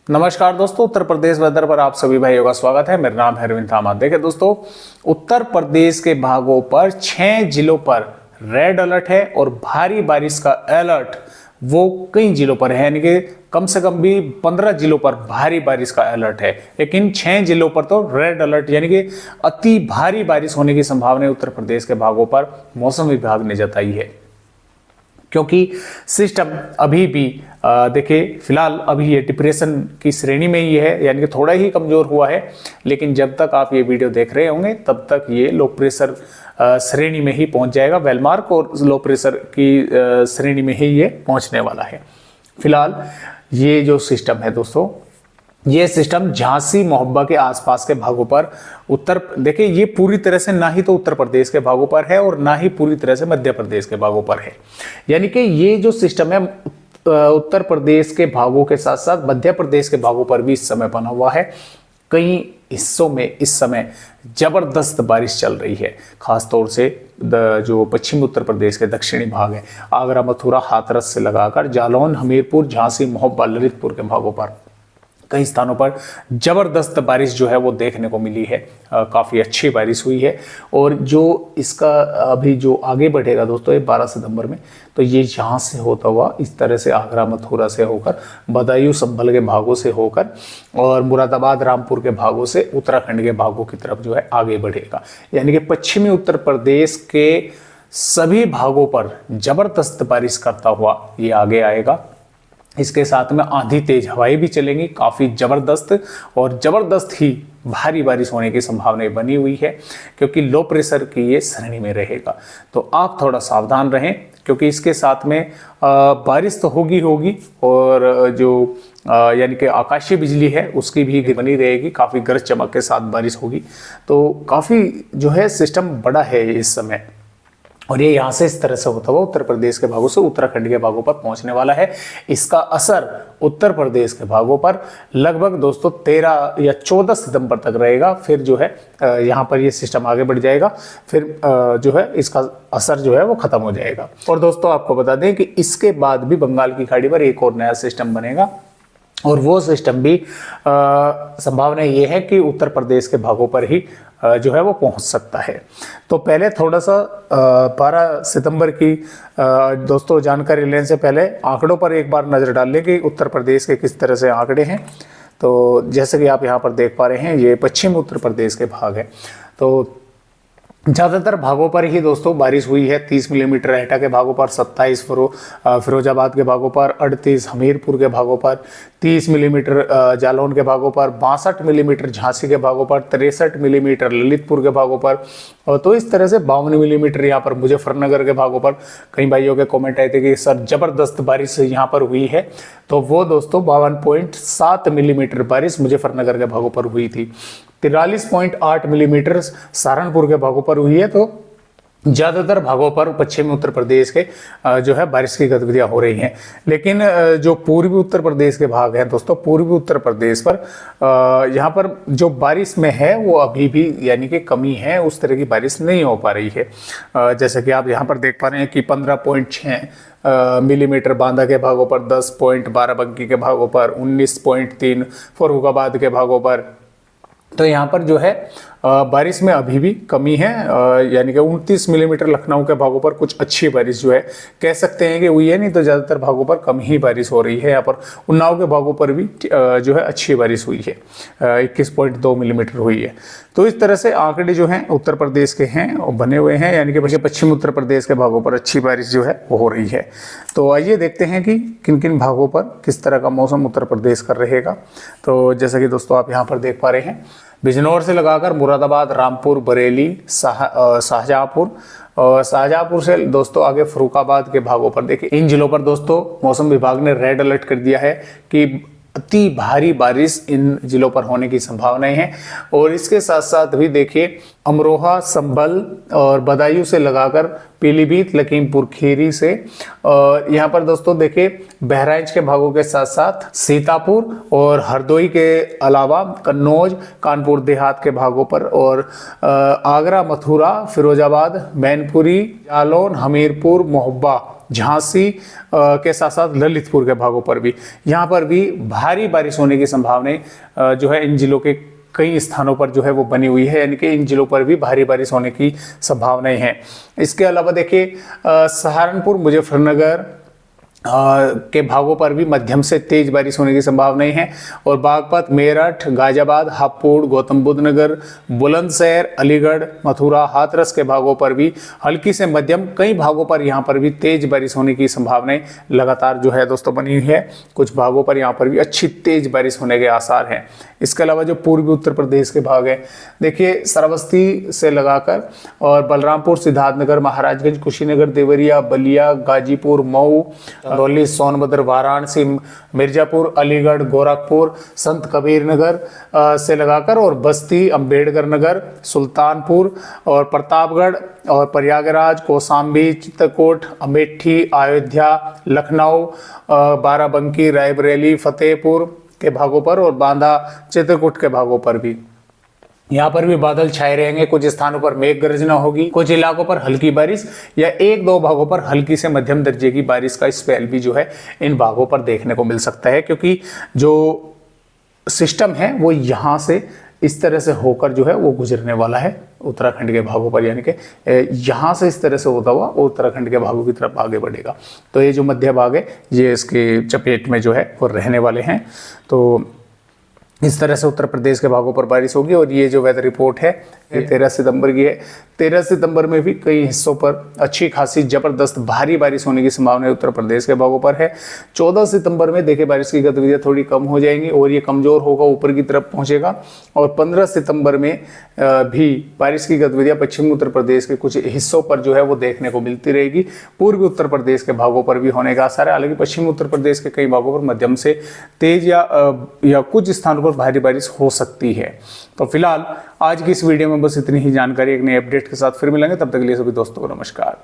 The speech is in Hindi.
नमस्कार दोस्तों, उत्तर प्रदेश वेदर पर आप सभी भाइयों का स्वागत है। मेरा नाम है अरविंद थामा। देखिए दोस्तों, उत्तर प्रदेश के भागों पर 6 जिलों पर रेड अलर्ट है और भारी बारिश का अलर्ट वो कई जिलों पर है, यानी कि कम से कम भी 15 जिलों पर भारी बारिश का अलर्ट है। लेकिन 6 जिलों पर तो रेड अलर्ट यानी कि अति भारी बारिश होने की संभावना उत्तर प्रदेश के भागों पर मौसम विभाग ने जताई है, क्योंकि सिस्टम अभी भी देखिए फिलहाल अभी ये डिप्रेशन की श्रेणी में ही है, यानी कि थोड़ा ही कमजोर हुआ है। लेकिन जब तक आप ये वीडियो देख रहे होंगे तब तक ये लो प्रेशर श्रेणी में ही पहुंच जाएगा। वेलमार्क और लो प्रेशर की श्रेणी में ही ये पहुंचने वाला है। फिलहाल ये जो सिस्टम है दोस्तों, ये सिस्टम झांसी मोहब्बा के आसपास के भागों पर देखिए ये पूरी तरह से ना ही तो उत्तर प्रदेश के भागों पर है और ना ही पूरी तरह से मध्य प्रदेश के भागों पर है। यानी कि ये जो सिस्टम है उत्तर प्रदेश के भागों के साथ साथ मध्य प्रदेश के भागों पर भी इस समय बना हुआ है। कई हिस्सों में इस समय जबरदस्त बारिश चल रही है, खासतौर से जो पश्चिमी उत्तर प्रदेश के दक्षिणी भाग है, आगरा, मथुरा, हाथरस से लगाकर जालौन, हमीरपुर, झांसी, मोहब्बा, ललितपुर के भागों पर कई स्थानों पर जबरदस्त बारिश जो है वो देखने को मिली है। काफ़ी अच्छी बारिश हुई है। और जो इसका अभी जो आगे बढ़ेगा दोस्तों, ये 12 सितंबर में, तो ये यहाँ से होता हुआ इस तरह से आगरा, मथुरा से होकर बदायूं, संभल के भागों से होकर और मुरादाबाद, रामपुर के भागों से उत्तराखंड के भागों की तरफ जो है आगे बढ़ेगा। यानी कि पश्चिमी उत्तर प्रदेश के सभी भागों पर जबरदस्त बारिश करता हुआ ये आगे आएगा। इसके साथ में आंधी तेज हवाएं भी चलेंगी, काफ़ी ज़बरदस्त और ज़बरदस्त ही भारी बारिश होने की संभावना बनी हुई है, क्योंकि लो प्रेशर की ये श्रेणी में रहेगा। तो आप थोड़ा सावधान रहें, क्योंकि इसके साथ में बारिश तो होगी और जो यानी कि आकाशीय बिजली है उसकी भी बनी रहेगी। काफ़ी गरज चमक के साथ बारिश होगी। तो काफ़ी जो है सिस्टम बड़ा है इस समय, और ये यहाँ से इस तरह से होता हुआ उत्तर प्रदेश के भागों से उत्तराखंड के भागों पर पहुंचने वाला है। इसका असर उत्तर प्रदेश के भागों पर लगभग दोस्तों 13 या 14 सितंबर तक रहेगा। फिर जो है यहाँ पर ये सिस्टम आगे बढ़ जाएगा, फिर जो है इसका असर जो है वो खत्म हो जाएगा। और दोस्तों आपको बता दें कि इसके बाद भी बंगाल की खाड़ी पर एक और नया सिस्टम बनेगा, और वो सिस्टम भी संभावना ये है कि उत्तर प्रदेश के भागों पर ही जो है वो पहुंच सकता है। तो पहले थोड़ा सा 12 सितंबर की दोस्तों जानकारी लेने से पहले आंकड़ों पर एक बार नज़र डाल लें कि उत्तर प्रदेश के किस तरह से आंकड़े हैं। तो जैसे कि आप यहाँ पर देख पा रहे हैं, ये पश्चिम उत्तर प्रदेश के भाग है। तो ज़्यादातर भागों पर ही दोस्तों बारिश हुई है। 30 मिलीमीटर एटा के भागों पर, 27 फिरोजाबाद के भागों पर, 38 हमीरपुर के भागों पर, 30 मिलीमीटर जालौन के भागों पर, 62 मिलीमीटर झांसी के भागों पर, 63 मिलीमीटर ललितपुर के भागों पर, और तो इस तरह से 52 मिलीमीटर यहाँ पर मुजफ्फरनगर के भागों पर। कई भाइयों के कमेंट आए थे कि सर जबरदस्त बारिश यहाँ पर हुई है, तो वो दोस्तों 52.7 मिलीमीटर बारिश मुजफ्फरनगर के भागों पर हुई थी। 43.8 मिलीमीटर सहारनपुर के भागों पर हुई है। तो ज़्यादातर भागों पर पश्चिमी उत्तर प्रदेश के जो है बारिश की गतिविधियां हो रही हैं। लेकिन जो पूर्वी उत्तर प्रदेश के भाग हैं दोस्तों, पूर्वी उत्तर प्रदेश पर यहाँ पर जो बारिश में है वो अभी भी यानी कि कमी है, उस तरह की बारिश नहीं हो पा रही है। जैसे कि आप यहाँ पर देख पा रहे हैं कि 15.6 मिलीमीटर बांदा के भागों पर, 10 बाराबंकी के भागों पर, 19.3 फर्रुखाबाद के भागों पर। तो यहाँ पर जो है बारिश में अभी भी कमी है, यानी कि 29 मिलीमीटर लखनऊ के भागों पर कुछ अच्छी बारिश जो है कह सकते हैं कि हुई है, नहीं तो ज़्यादातर भागों पर कम ही बारिश हो रही है। यहाँ पर उन्नाव के भागों पर भी जो है अच्छी बारिश हुई है, 21.2 मिलीमीटर हुई है। तो इस तरह से आंकड़े जो हैं उत्तर प्रदेश के हैं और बने हुए हैं, यानी कि पश्चिम उत्तर प्रदेश के भागों पर अच्छी बारिश जो है वो हो रही है। तो आइए देखते हैं कि किन किन भागों पर किस तरह का मौसम उत्तर प्रदेश का रहेगा। तो जैसा कि दोस्तों आप यहाँ पर देख पा रहे हैं, बिजनौर से लगाकर मुरादाबाद, रामपुर, बरेली, शाहजहाँपुर और शाहजहाँपुर से दोस्तों आगे फर्रुखाबाद के भागों पर देखिए, इन जिलों पर दोस्तों मौसम विभाग ने रेड अलर्ट कर दिया है कि अति भारी बारिश इन जिलों पर होने की संभावनाएं हैं। और इसके साथ साथ भी देखिए अमरोहा, संभल और बदायूं से लगाकर पीलीभीत, लखीमपुर खीरी से, और यहाँ पर दोस्तों देखिए बहराइच के भागों के साथ साथ सीतापुर और हरदोई के अलावा कन्नौज, कानपुर देहात के भागों पर, और आगरा, मथुरा, फिरोजाबाद, मैनपुरी, जालौन, हमीरपुर, मोहब्बा, झांसी के साथ साथ ललितपुर के भागों पर भी, यहाँ पर भी भारी बारिश होने की संभावनाएं जो है इन जिलों के कई स्थानों पर जो है वो बनी हुई है, यानी कि इन जिलों पर भी भारी बारिश होने की संभावनाएं हैं। इसके अलावा देखिए सहारनपुर, मुजफ्फरनगर के भागों पर भी मध्यम से तेज बारिश होने की संभावनाएं हैं, और बागपत, मेरठ, गाजियाबाद, हापुड़, गौतम बुद्ध नगर, बुलंदशहर, अलीगढ़, मथुरा, हाथरस के भागों पर भी हल्की से मध्यम, कई भागों पर यहाँ पर भी तेज बारिश होने की संभावनाएं लगातार जो है दोस्तों बनी हुई है। कुछ भागों पर यहाँ पर भी अच्छी तेज बारिश होने के आसार हैं। इसके अलावा जो पूर्वी उत्तर प्रदेश के भाग हैं, देखिए श्रावस्ती से लगाकर और बलरामपुर, सिद्धार्थनगर, महाराजगंज, कुशीनगर, देवरिया, बलिया, गाजीपुर, मऊ, करौली, सोनभद्र, वाराणसी, मिर्जापुर, अलीगढ़, गोरखपुर, संत कबीर नगर से लगाकर और बस्ती, अंबेडकर नगर, सुल्तानपुर और प्रतापगढ़ और प्रयागराज, कौशाम्बी, चित्रकूट, अमेठी, अयोध्या, लखनऊ, बाराबंकी, रायबरेली, फतेहपुर के भागों पर और बांदा, चित्रकूट के भागों पर भी यहाँ पर भी बादल छाए रहेंगे। कुछ स्थानों पर मेघ गर्जना होगी, कुछ इलाकों पर हल्की बारिश या एक दो भागों पर हल्की से मध्यम दर्जे की बारिश का स्पेल भी जो है इन भागों पर देखने को मिल सकता है, क्योंकि जो सिस्टम है वो यहाँ से इस तरह से होकर जो है वो गुजरने वाला है उत्तराखंड के भागों पर, यानी कि यहाँ से इस तरह से होता हुआ उत्तराखंड के भागों की तरफ आगे बढ़ेगा। तो ये जो मध्य भाग है ये इसके चपेट में जो है वो रहने वाले हैं। तो इस तरह से उत्तर प्रदेश के भागों पर बारिश होगी। और ये जो वेदर रिपोर्ट है ये 13 सितंबर की है। 13 सितंबर में भी कई हिस्सों पर अच्छी खासी जबरदस्त भारी बारिश होने की संभावना उत्तर प्रदेश के भागों पर है। 14 सितंबर में देखिए बारिश की गतिविधियां थोड़ी कम हो जाएंगी और ये कमजोर होगा, ऊपर की तरफ पहुंचेगा। और 15 सितंबर में भी बारिश की गतिविधियां पश्चिमी उत्तर प्रदेश के कुछ हिस्सों पर जो है वो देखने को मिलती रहेगी। पूर्वी उत्तर प्रदेश के भागों पर भी होने का आसार है। हालांकि पश्चिमी उत्तर प्रदेश के कई भागों पर मध्यम से तेज या कुछ स्थानों पर भारी बारिश हो सकती है। तो फिलहाल आज की इस वीडियो में बस इतनी ही जानकारी। एक नई अपडेट के साथ फिर मिलेंगे, तब तक के लिए सभी दोस्तों को नमस्कार।